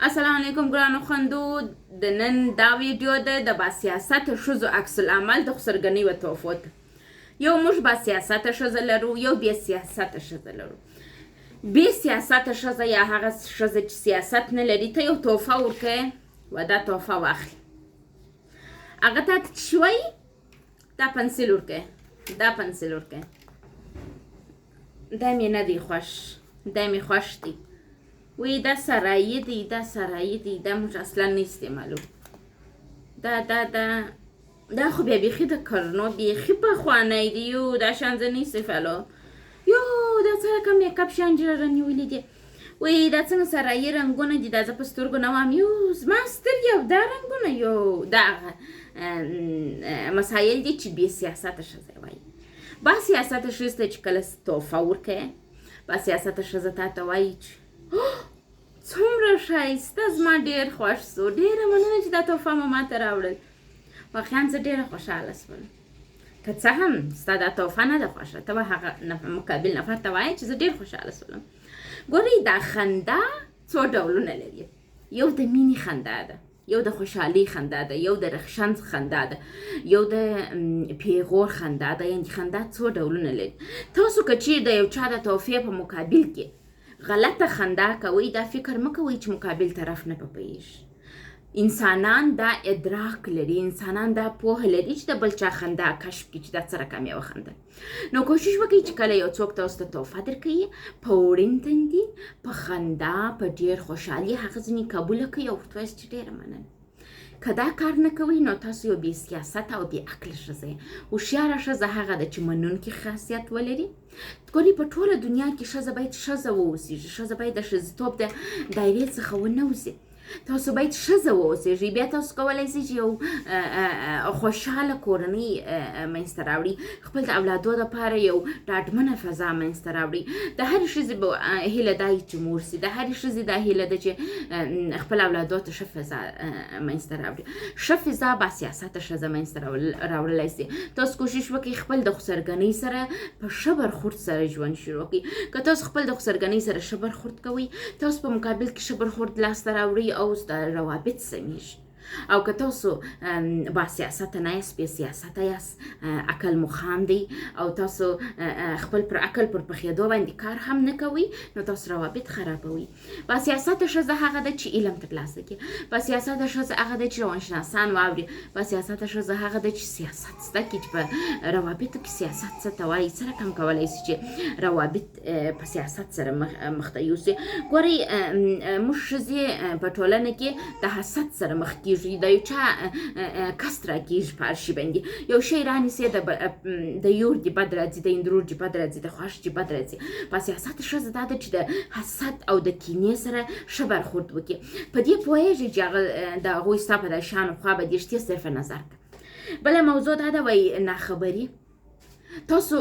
السلام علیکم ګرانو خوندو د نن دا ویډیو ده د باسیاسته ښځو عکس العمل د خسرګنۍ و توفوت. یو موږ باسیاسته ښځه لرو، یو بې سیاسته ښځه لرو. بې سیاسته ښځه یا هغه ښځه چې سیاست نه لري، ته یو توفه ورکړې و دا توفه واخلي. هغه ته څه وایي؟ دا پنسل ورکړې، دا پنسل ورکړې، دا مې نه دی خوښ، دا مې خوښ دی. وی دا سرایی دی، دا سرایی دی، دا موږ اصلا نه استعمالو. دا خو بیا بیخي د کرنو بیخي پخوانی دی، یو دا شان زه نه استعمالو. یو دا څه کوم میکاپ شان جوړه نیولي دي. وی دا څنګه سرایی رنګونه دي، دا زه په سترګو نه وام. یو زما سترګې او دا رنګونه، یو دا مسایل دي چې بې سیاسته ښځه وایي. با سیاسته ښځې ته چې کله توفه ورکوې، با سیاسته ښځه تا ته وایي چې څومره ښایسته، زما ډېر خوښ سو، ډېره مننه چې دا توفه مو ماته راوړل. واقعا زه ډېره خوشحاله شوم. که څه هم ستا دا توفه نه ده خوښه، ته به هغه مقابل نفر ته وایې چې زه ډېر خوشحاله شولم. ګورئ دا خندا څو ډولونه لري. یو د مینې خندا ده، یو د خوشحالۍ خندا ده، یو د رخشن خندا ده، یو د پیغور خندا ده. یعنې خندا څو ډولونه لري. تاسو که چیرې د یو چا د توفې په مقابل کې غلطه خندا کوئ، دا فکر مه کوئ چې مقابل طرف نه پوهېږي. انسانان دا ادراک لري، انسانان دا پوهه لري چې د بل چا خندا کشف کړي چې دا څه رقم یې وخندل. نو کوشش وکړئ چې کله یو څوک تاسو ته توفه درکوي، په وړین تندي، په خندا، په ډېر خوشحالي هغه ځینې قبوله کړئ او ورته وایاست چې ډېره مننه. که دا کار نه کوئ، نو تاسو یو بې سیاسته او بې عقله ښځه یې. هوښیاره ښځه هغه ده چې منونکي خاصیت ولري. ګورئ په ټوله دنیا کې ښځه باید ښځه واوسېږي، ښځه باید د ښځتوب د دایرې څخه ونه وځي. تاسو باید ښځه واوسېږئ، بیا تاسو کولی شئ چې یو خوشحاله کورنۍ منځته راوړي، خپل د اولادو دپاره یو ډاډمنه فضا منځته راوړي. د هرې ښځې به هیله دا وي چې مور سي، د هرې ښځې دا هیله ده چې خپل اولادو ته ښه فضا منځته راوړي. ښه فضا باسیاسته ښځه منځته راوړلی سي. تاسو کوشش وکړئ خپل د خسرګنۍ سره په ښه برخورد سره ژوند شروع کړئ. که تاسو خپل د خسرګنۍ سره ښه برخورد کوئ، تاسو په مقابل کې ښه برخورد لاسته راوړئ او روابط سمیږي. او که تاسو با سیاسته نه یاست، بې سیاسته یاست، عقل مو خام دی او تاسو خپل پر عقل پر پخېدو باندې کار هم نه کوئ، نو تاسو روابط خرابوئ. با سیاسته ښځه هغه ده چې علم ترلاسه کړي. با سیاسته ښځه هغه ده چې روانشناسان واوري. با سیاسته ښځه هغه ده چې سیاست زده کړي، چې په روابطو کې سیاست څه ته وایي، څه رقم کولی شي چې روابط په سیاست سره مخته یوسي. ګورئ موږ ښځې په ټولنه کې د حسد سره مخ کېږو، د یو چا کست راکېږي په هر شي باندې. یو شی رانیسي، د یور دې بد راځي، د اندرور دې بد راځي، د خوښ دې بد راځي. با سیاسته ښځه دا ده چې د حسد او د کینې سره ښه برخورد وکړي. په دې پوهېږي چې هغه د هغوی ستا په دا شانو خوا به دې رښتیا صرف نظر کړه. بله موضوع دا ده، وایي ناخبري. تاسو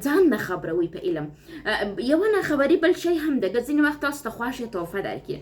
ځان نه خبروئ په علم. یوه ناخبري بل شی هم ده. ځینې وخت تاسو ته خوښې توفه درکړي.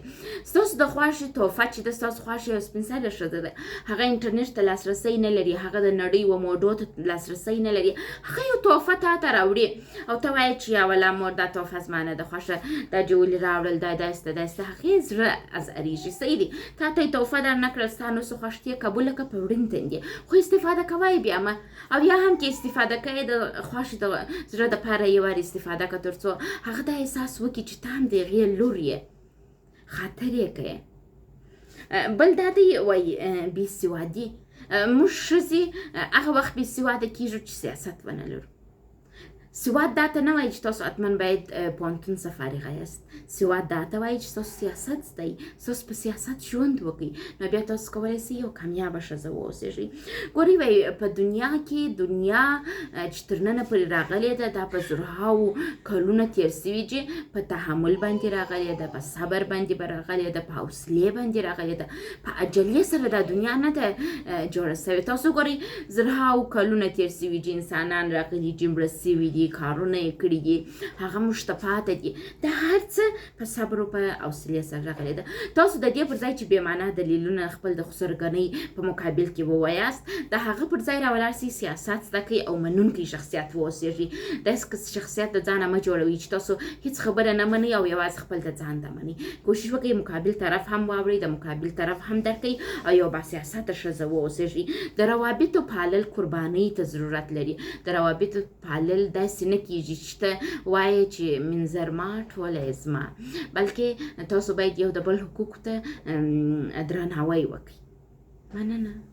ستاسو د خوښې توفه چې ده، ستاسو خوښې یو سپین سرې ښځه ده، هغه انټرنېټ ته لاسرسی نه لري، هغه د نړۍ و موډو ته لاسرسی نه لري. هغه یو توفه تا ته راوړي او ته وایې چې یا والله مور دا توفه زما نه ده خوښه، دا چې ولې راوړل، دا داسې داسې. هغې زړه ازاریږي. صحیح دي، تا ته یې توفه در نه کړل، ستا نو څه خوښ یې قبوله کړه په وړین تندي، خو استفاده کوئ بیا مه. او یا هم کې استفاده کوئ د خوښې د زړه دپاره یې وار استفاده کړه، تر څو هغه دا احساس وکړي چې ته هم د هغې لور یې، خاطر یې کوې. بل دا دی، وایي بې سوادي. موږ ښځې هغه وخت بې سواده کېږو چې سیاست ونه لرو. سواد دا ته نه وایي چې تاسو حتما باید پوهنتون څخه فارغه یاست. سواد دا ته وایي چې تاسو سیاست زده، تاسو په سیاست ژوند وکړئ، نو بیا تاسو کولی شئ یو کامیابه ښځه واوسېږئ. ګورئ وایي په دنیا کې، دنیا چې تر ننه پورې راغلې ده، دا په زرهاوو کلونه تېر سوي چې په تحمل باندې راغلې ده، په صبر باندې به راغلې ده، په حوصلې باندې راغلې ده. په عجلې سره دا دنیا نه ده جوړه سوې. تاسو ګورئ زرهاوو کلونه تېر سوي چې انسانان راغلي، چې مړه سوي دي، کارونه یې کړي دي هغه موږ ته پاته دي دا هر څه په صبر او په حوصلې سره راغلی ده تاسو د دې پر ځای چې بې معنا دلیلونه خپل د خسرګنۍ په مقابل کې ووایاست د هغه پر ځای راولاړ سئ سیاست زده کړئ او منونکی شخصیت واوسېږئ داسې شخصیت د ځانه مه جوړوئ چې تاسو هیڅ خبره نه منئ او یوازې خپل د ځان د منئ کوشش وکړئ مقابل طرف هم واورئ د مقابل طرف هم درک کړئ او یو باسیاسته ښځه واوسېږئ د روابطو پالل قربانۍ ته ضرورت لري د روابطو پالل داسې نه کیږي چې ته وایې چې منظر ما ټوله یې زما بلکې تاسو باید یو د بل حقوقو ته درناوی وکړئ مننه